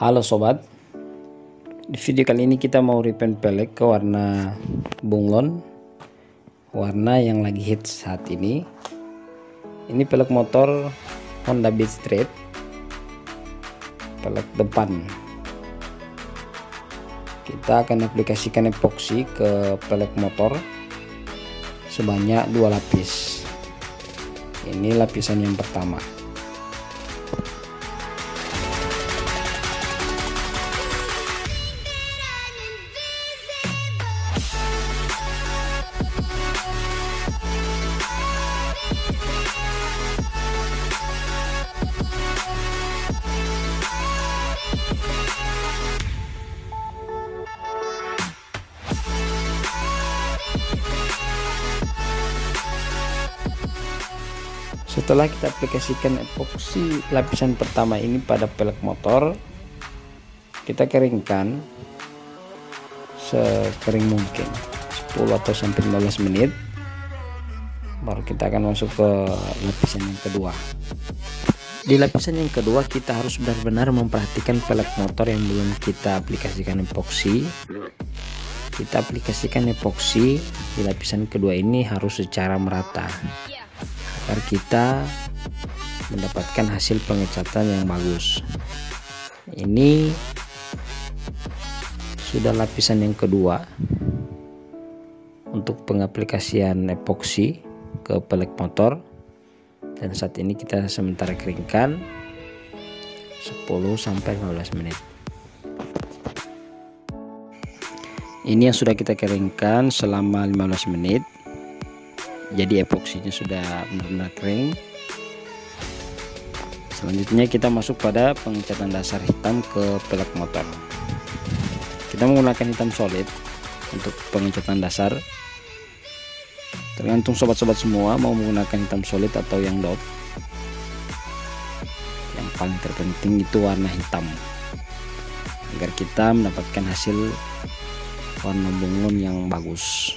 Halo sobat, di video kali ini kita mau repaint pelek ke warna bunglon, warna yang lagi hits saat ini. Ini pelek motor Honda Beat Street, pelek depan. Kita akan aplikasikan epoksi ke pelek motor sebanyak 2 lapis. Ini lapisan yang pertama. Setelah kita aplikasikan epoksi lapisan pertama ini pada pelek motor, kita keringkan sekering mungkin 10 atau sampai 15 menit, baru kita akan masuk ke lapisan yang kedua. Di lapisan yang kedua kita harus benar-benar memperhatikan pelek motor yang belum kita aplikasikan epoksi. Kita aplikasikan epoksi di lapisan kedua ini harus secara merata agar kita mendapatkan hasil pengecatan yang bagus. Ini sudah lapisan yang kedua untuk pengaplikasian epoksi ke pelek motor, dan saat ini kita sementara keringkan 10 sampai 15 menit. Ini yang sudah kita keringkan selama 15 menit. Jadi epoksinya sudah benar-benar kering. Selanjutnya kita masuk pada pengecatan dasar hitam ke pelek motor. Kita menggunakan hitam solid untuk pengecatan dasar. Tergantung sobat-sobat semua mau menggunakan hitam solid atau yang dot. Yang paling terpenting itu warna hitam, agar kita mendapatkan hasil warna bunglon yang bagus.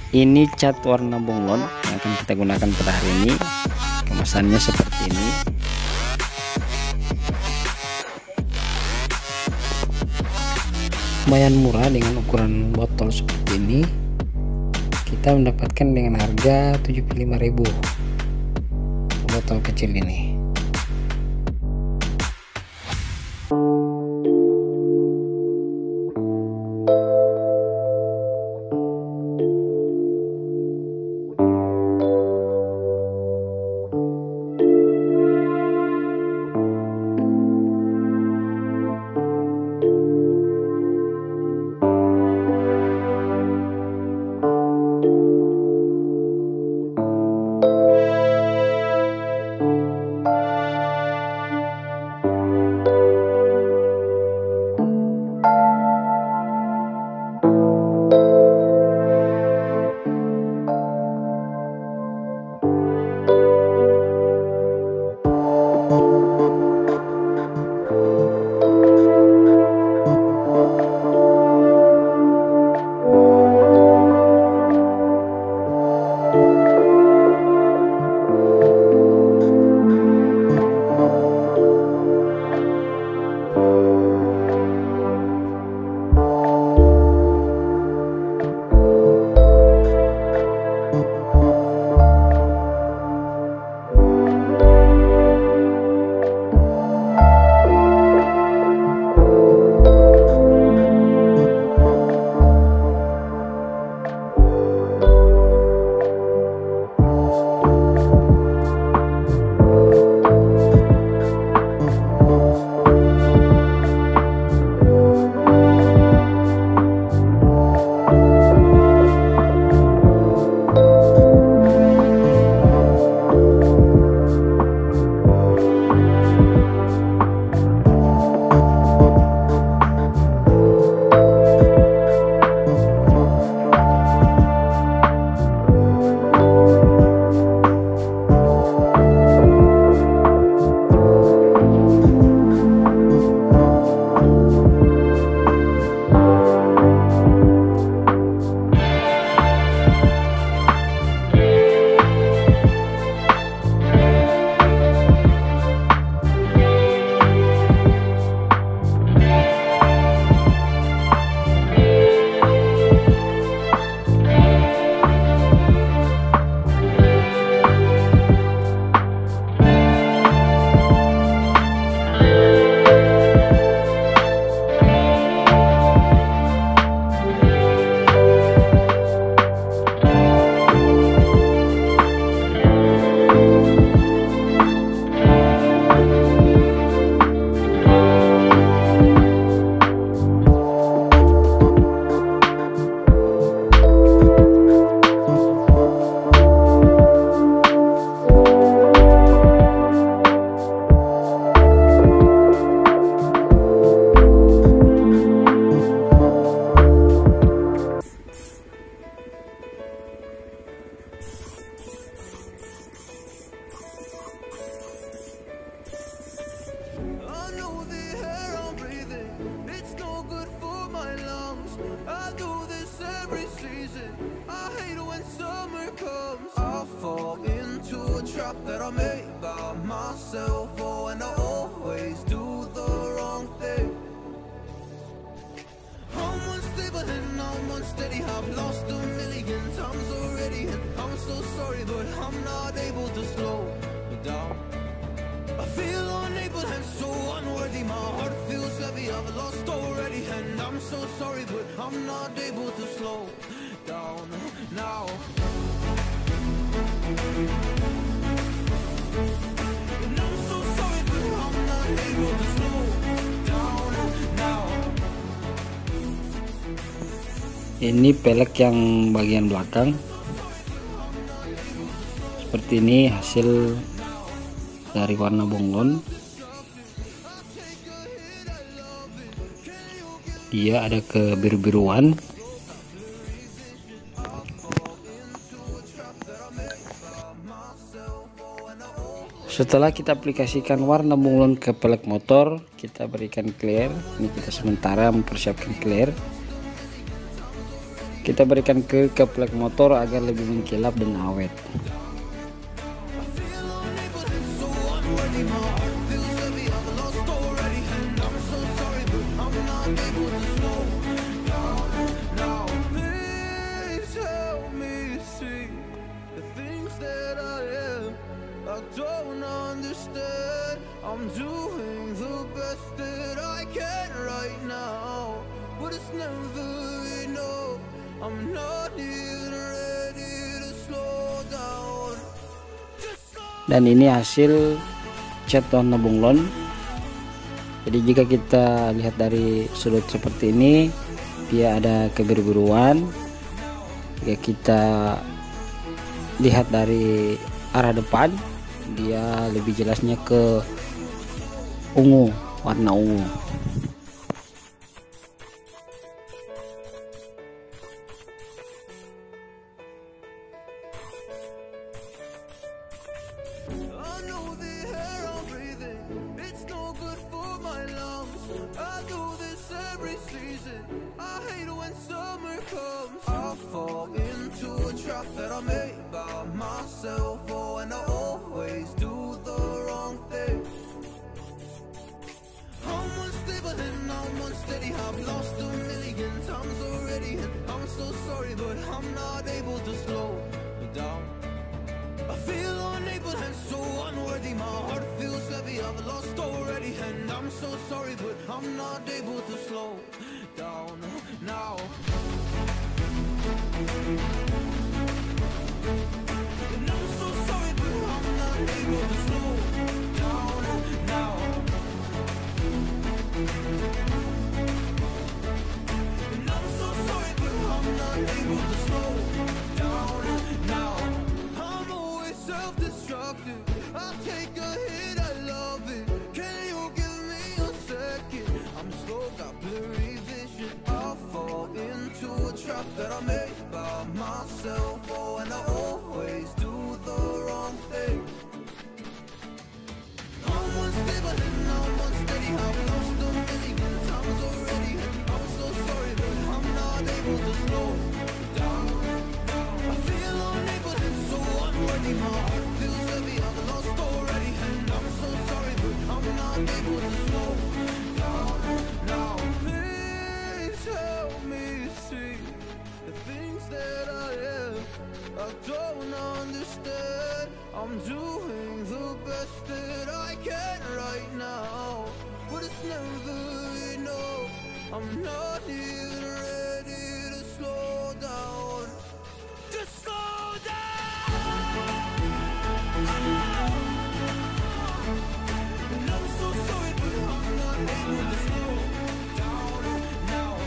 Ini cat warna bunglon yang akan kita gunakan pada hari ini. Kemasannya seperti ini. Lumayan murah dengan ukuran botol seperti ini. Kita mendapatkan dengan harga 75.000 botol kecil ini. trap that I made by myself. Oh, and I always do the wrong thing. I'm unstable and I'm unsteady. I've lost a million times already, and I'm so sorry, but I'm not able to slow down. I feel unable and so unworthy. My heart feels heavy. I've lost already, and I'm so sorry, but I'm not able to slow down now. And I'm so sorry, but I'm not able to slow down now. Ini pelek yang bagian belakang. Seperti ini hasil dari warna bunglon. Dia ada kebiru-biruan. Setelah kita aplikasikan warna bunglon ke pelek motor, kita berikan clear. Ini kita sementara mempersiapkan clear. Kita berikan ke pelek motor agar lebih mengkilap dan awet. I'm doing the best that I can right now, but it's never enough. I'm not even ready to slow down. Dan ini hasil cat warna bunglon. Jadi jika kita lihat dari sudut seperti ini, dia ada kebiru-biruan. Jika kita lihat dari arah depan, dia lebih jelasnya ke ungu, warna ungu. That I made by myself, oh, and I always do the wrong thing. I'm unstable and I'm unsteady. I've lost a million times already, and I'm so sorry, but I'm not able to slow down. I feel unable and so unworthy. My heart feels heavy. I've lost already, and I'm so sorry, but I'm not able to slow down now. And I'm so sorry, but I'm not able to slow down now. And I'm so sorry, but I'm not able to slow down now. I'm always self-destructive. I take a hit, I love it. Can you give me a second? I'm slow, got blurry vision. I fall into a trap that I made by myself. Oh, and I always do the wrong thing. I'm unstable and I'm unsteady. I've lost a million times already, and I'm so sorry, but I'm not able to slow down. I feel unable and so unworthy. My heart feels heavy. I've lost already, and I'm so sorry, but I'm not able to slow down now. Please help me see the things that I am. I don't understand. I'm doing the best that I can right now, but it's never enough. I'm not even ready to slow down. Just slow down. And I'm so sorry, but I'm not able to slow down now.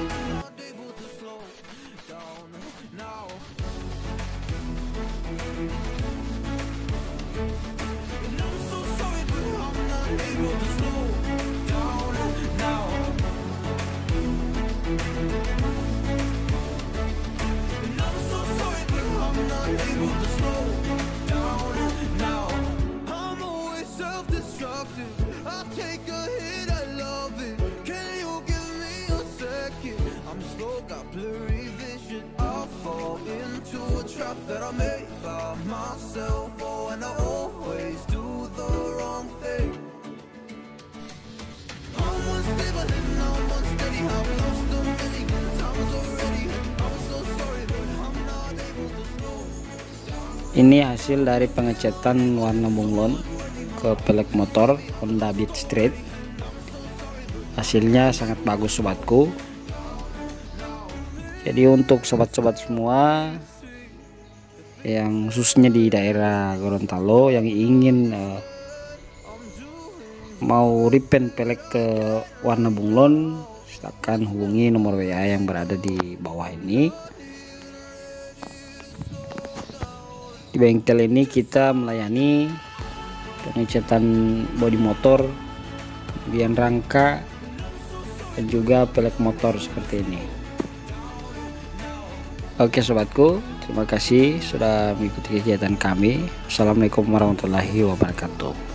I'm not able to slow down now. And I'm so sorry, but I'm not able to slow down now. And I'm so sorry, but I'm not able to slow down now. I'm always self-destructive. I take a hit, I love it. Can you give me a second? I'm slow, got blurry vision. I fall into a trap trap that I made by myself. Oh, and I always do the wrong thing. I'm unstable and I'm unsteady. I've lost a million times already. I'm so sorry, but I'm not able to slow down. Ini hasil dari pengecatan warna bunglon ke pelek motor Honda Beat Street. Hasilnya sangat bagus sobatku. Jadi untuk sobat-sobat semua yang khususnya di daerah Gorontalo yang ingin mau repaint pelek ke warna bunglon, silakan hubungi nomor WA yang berada di bawah ini. Di bengkel ini kita melayani pengecatan bodi motor, kemudian rangka, dan juga pelek motor seperti ini. Oke sobatku, terima kasih sudah mengikuti kegiatan kami. Assalamualaikum warahmatullahi wabarakatuh.